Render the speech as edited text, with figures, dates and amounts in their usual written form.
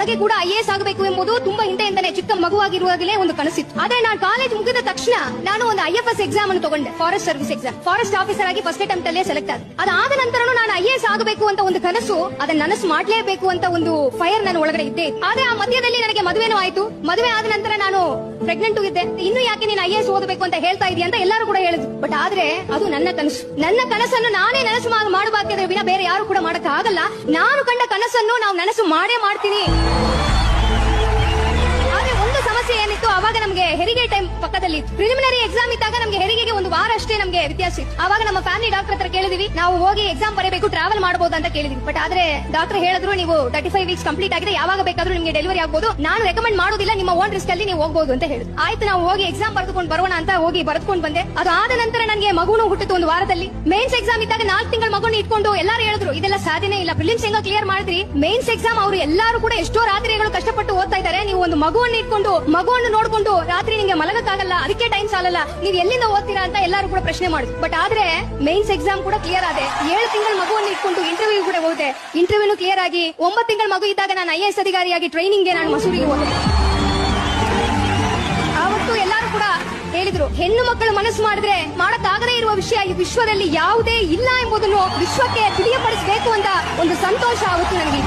ನನಗೆ ಕೂಡ IAS ಆಗಬೇಕು ಎಂಬುದು ತುಂಬಾ ಹಿಂದೆಯಿಂದಲೇ ಚಿಕ್ಕ ಮಗುವಾಗಿರುವಾಗಲೇ ಒಂದು ಕನಸಿತ್ತು. ಆದ್ರೆ ನಾನು ಕಾಲೇಜ್ ಮುಗಿದ ತಕ್ಷಣ ನಾನು ಒಂದು IFS ಎಕ್ಸಾಮ್ ಅನ್ನು ತಗೊಂಡೆ, forest service exam. Forest officer ಆಗಿ ಫಸ್ಟ್ ಅಟೆಂಪ್ಟ್ ಅಲ್ಲೇ ಸೆಲೆಕ್ಟ್ ಆದ. ಅದಾದ ನಂತರನೂ ನಾನು IAS ಆಗಬೇಕು ಅಂತ ಒಂದು ಕನಸು, ಅದನ್ನ ನನಸು ಮಾಡ್ಲೇಬೇಕು ಅಂತ ಒಂದು ಫೈರ್ ನನ್ನ ಒಳಗಡೆ ಇದ್ದೆ. ಆದ್ರೆ ಆ ಮಧ್ಯದಲ್ಲಿ ನನಗೆ ಮದುವೆನೂ ಆಯ್ತು. ಮದುವೆ ಆದ ನಂತರ ನಾನು ಪ್ರೆಗ್ನೆಂಟ್ ಇದ್ದೆ. ಇನ್ನು ಯಾಕೆ ನೀನು IAS ಓದಬೇಕು ಅಂತ ಹೇಳ್ತಾ ಇದೀಯ ಅಂತ ಎಲ್ಲರೂ ಕೂಡ ಹೇಳಿದ್ರು. ಬಟ್ ಆದ್ರೆ ಅದು ನನ್ನ ಕನಸು. ನನ್ನ ಕನಸನ್ನು ನಾನೇ ನನಸು ಮಾಡಬೇಕಾದ್ರೆ ವಿನ ಬೇರೆ ಯಾರು ಕೂಡ ಮಾಡಕ್ ಆಗಲ್ಲ. ನಾನು ಕಂಡ ಕನಸನ್ನು ನಾವು ನನಸು ಮಾಡೇ ಮಾಡ್ತೀನಿ. ಆದ್ರೆ ಒಂದು ಸಮಸ್ಯೆ ಏನಿತ್ತು, ಅವಾಗ ನಮ್ಗೆ ಹೆರಿಗೆ ಟೈಮ್ ಪಕ್ಕದಲ್ಲಿ ಪ್ರಿಲಿಮಿನರಿ ಎಕ್ಸಾಮ್ ಇದ್ದಾಗ ನಮ್ಗೆ ಹೆರಿಗೆಗೆ ಒಂದು ವಾರ ಅಷ್ಟೇ ನಮ್ಗೆ ವ್ಯತ್ಯಾಸ ಇತ್ತು. ಅವಾಗ ನಮ್ಮ ಫ್ಯಾಮಿಲಿ ಡಾಕ್ಟರ್ ಹತ್ರ ಕೇಳಿದ್ವಿ, ನಾವು ಹೋಗಿ ಎಕ್ಸಾಮ್ ಬರೀಬೇಕು, ಟ್ರಾವೆಲ್ ಮಾಡಬಹುದು ಅಂತ ಕೇಳಿದ್ವಿ. ಬಟ್ ಆದ್ರೆ ಡಾಕ್ಟರ್ ಹೇಳಿದ್ರು, ನೀವು 35 ವೀಕ್ಸ್ ಕಂಪ್ಲೀಟ್ ಆಗಿದೆ, ಯಾವಾಗ ಬೇಕಾದ್ರೂ ನಿಮ್ಗೆ ಡೆಲಿವರಿ ಆಗಬಹುದು, ನಾನು ರೆಕಮೆಂಡ್ ಮಾಡೋದಿಲ್ಲ, ನಿಮ್ಮ ಓನ್ ರಿಸ್ಕ್ ಅಲ್ಲಿ ನೀವು ಹೋಗಬಹುದು ಅಂತ ಹೇಳಿದ್ರು. ಆಯ್ತು, ನಾವು ಹೋಗಿ ಎಕ್ಸಾಮ್ ಬರೆದುಕೊಂಡು ಬರೋಣ ಅಂತ ಹೋಗಿ ಬರೆದುಕೊಂಡು ಬಂದೆ. ಅದು ಆದ ನಂತರ ನನಗೆ ಮಗುನು ಹುಟ್ಟಿತು ಒಂದು ವಾರದಲ್ಲಿ. ಮೇನ್ಸ್ ಎಕ್ಸಾಮ್ ಇದ್ದಾಗ 4 ತಿಂಗಳ ಮಗುನ ಇಟ್ಕೊಂಡು ಎಲ್ಲರೂ ಹೇಳಿದ್ರು, ಇದೆಲ್ಲ ಸಾಧ್ಯನೇ ಇಲ್ಲ, ಪ್ರಿಲಿಮ್ಸ್ ಹೆಂಗ ಕ್ಲಿಯರ್ ಮಾಡಿದ್ರಿ, ಮೇನ್ಸ್ ಎಕ್ಸಾಮ್ ಅವರು ಎಲ್ಲರೂ ಕೂಡ ಎಷ್ಟೋ ರಾತ್ರಿಗಳು ಕಷ್ಟಪಟ್ಟು ಓದ್ತಾ ಇದ್ದಾರೆ, ನೀವು ಒಂದು ಮಗುವನ್ನು ಇಟ್ಕೊಂಡು ಮಗುವನ್ನು ನೋಡ್ಕೊಂಡು ರಾತ್ರಿ ನಿಮ್ಗೆ ಮಲಗಕ್ಕಾಗಲ್ಲ, ಅದಕ್ಕೆ ಟೈಮ್ ಸಾಲಲ್ಲ, ನೀವು ಎಲ್ಲಿಂದ ಓದ್ತೀರಾ ಅಂತ ಎಲ್ಲರೂ ಕೂಡ ಪ್ರಶ್ನೆ ಮಾಡಿದ್ರು. ಬಟ್ ಆದ್ರೆ ಮೇನ್ಸ್ ಎಕ್ಸಾಮ್ ಕೂಡ ಕ್ಲಿಯರ್ ಆದೆ. 7 ತಿಂಗಳ ಮಗುವನ್ನು ಇಟ್ಕೊಂಡು ಇಂಟರ್ವ್ಯೂ ಕೂಡ ಹೋದೆ. ಇಂಟರ್ವ್ಯೂನು ಕ್ಲಿಯರ್ ಆಗಿ 9 ತಿಂಗಳ ಮಗು ಇದ್ದಾಗ ನಾನು IAS ಅಧಿಕಾರಿಯಾಗಿ ಟ್ರೈನಿಂಗ್ಗೆ ನಾನು ಮಸೂರಿಗೆ ಹೋದೆ. ಆವತ್ತು ಎಲ್ಲರೂ ಕೂಡ ಹೇಳಿದ್ರು, ಹೆಣ್ಣು ಮಕ್ಕಳು ಮನಸ್ಸು ಮಾಡಿದ್ರೆ ಮಾಡಕ್ಕಾಗದೇ ಇರುವ ವಿಷಯ ಈ ವಿಶ್ವದಲ್ಲಿ ಯಾವುದೇ ಇಲ್ಲ ಎಂಬುದನ್ನು ವಿಶ್ವಕ್ಕೆ ತಿಳಿಯಪಡಿಸಬೇಕು ಅಂತ ಒಂದು ಸಂತೋಷ ಆವತ್ತು ನನಗೆ.